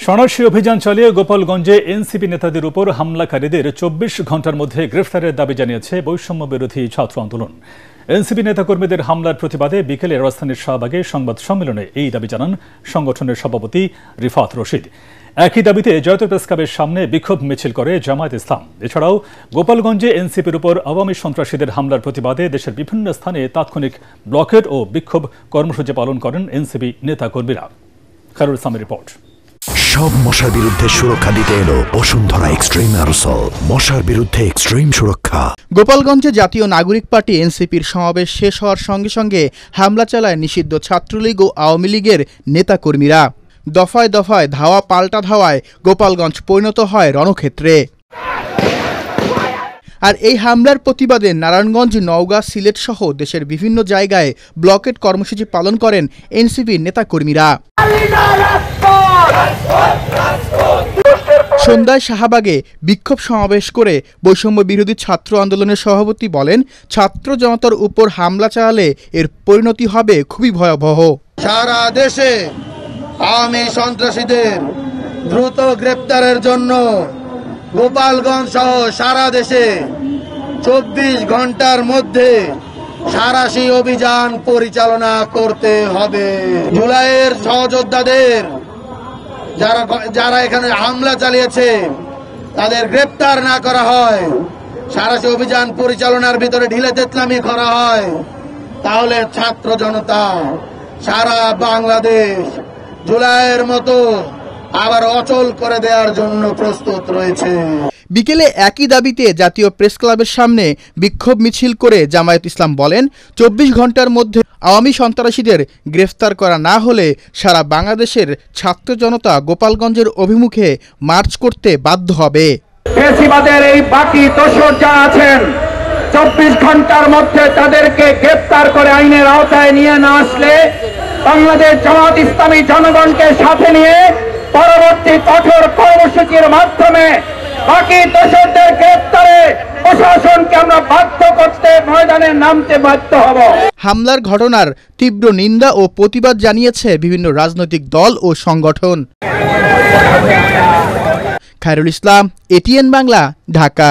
সন্ত্রাসী অভিযান চালিয়ে গোপালগঞ্জে এনসিপি নেতাদের উপর হামলাকারীদের ২৪ ঘণ্টার মধ্যে গ্রেফতারের দাবি জানিয়েছে বৈষম্য বিরোধী ছাত্র আন্দোলন। এনসিপি নেতাকর্মীদের হামলার প্রতিবাদে বিকেলে রাজধানীর শাহবাগে সংবাদ সম্মেলনে এই দাবি জানান সংগঠনের সভাপতি রিফাত রশিদ। একই দাবিতে জাতীয় প্রেসক্লাবের সামনে বিক্ষোভ মিছিল করে জামায়াত ইসলাম। এছাড়াও গোপালগঞ্জে এনসিপির উপর আওয়ামী সন্ত্রাসীদের হামলার প্রতিবাদে দেশের বিভিন্ন স্থানে তাৎক্ষণিক ব্লকেড ও বিক্ষোভ কর্মসূচি পালন করেন এনসিপি নেতাকর্মীরা। খায়রুল ইসলামের রিপোর্ট। সব মশার বিরুদ্ধে সুরক্ষা দিতে এলো বসুন্ধরা এক্সট্রিম অ্যারোসল, মশার বিরুদ্ধে এক্সট্রিম সুরক্ষা। গোপালগঞ্জে জাতীয় নাগরিক পার্টি এনসিপির সমাবেশ শেষ হওয়ার সঙ্গে সঙ্গে হামলা চালায় নিষিদ্ধ ছাত্রলীগ ও আওয়ামী লীগের নেতাকর্মীরা। দফায় দফায় ধাওয়া পাল্টা ধাওয়ায় গোপালগঞ্জ পরিণত হয় রণক্ষেত্রে। আর এই হামলার প্রতিবাদে নারায়ণগঞ্জ, নওগাঁ, সিলেট সহ দেশের বিভিন্ন জায়গায় ব্লকেড কর্মসূচি পালন করেন এনসিপির নেতাকর্মীরা। সন্ধ্যায় শাহবাগে বিক্ষোভ সমাবেশ করে বৈষম্য বিরোধী ছাত্র আন্দোলনের সভাপতি বলেন, ছাত্র জনতার উপর হামলা চালালে এর পরিণতি হবে খুবই ভয়াবহ। সারা দেশে আওয়ামী সন্ত্রাসীদের দ্রুত গ্রেপ্তারের জন্য গোপালগঞ্জ সহ সারা দেশে ২৪ ঘন্টার মধ্যে সাঁড়াশি অভিযান পরিচালনা করতে হবে। জুলাইয়ের সহযোদ্ধাদের যারা এখানে হামলা চালিয়েছে তাদের গ্রেপ্তার না করা হয়, সাঁড়াশি অভিযান পরিচালনার ভিতরে ঢিলে তেতলামি করা হয়, তাহলে ছাত্র জনতা সারা বাংলাদেশ জুলাইয়ের মতো আবার অচল করে দেওয়ার জন্য প্রস্তুত রয়েছে। বিকেলে একই দাবিতে জাতীয় প্রেস ক্লাবের সামনে বিক্ষোভ মিছিল করে জামায়াত ইসলাম বলেন, ২৪ ঘন্টার মধ্যে আওয়ামী সন্ত্রাসীদের গ্রেফতার করা না হলে সারা বাংলাদেশের ছাত্র জনতা গোপালগঞ্জের অভিমুখে মার্চ করতে বাধ্য হবে। ফ্যাসিবাদের এই বাকি দোষর যারা আছেন, ২৪ ঘন্টার মধ্যে তাদেরকে গ্রেফতার করে আইনের আওতায় নিয়ে না আসলে বাংলাদেশ জামায়াত ইসলামী জনগণকে সাথে নিয়ে পরবর্তী কঠোর কর্মসূচির মাধ্যমে বাকি দোষরদের গ্রেফতারে প্রশাসনকে আমরা বাধ্য করতে ময়দানে নামতে বাধ্য হব। হামলার ঘটনার তীব্র নিন্দা ও প্রতিবাদ জানিয়েছে বিভিন্ন রাজনৈতিক দল ও সংগঠন। খায়রুল ইসলাম, এটিএন বাংলা, ঢাকা।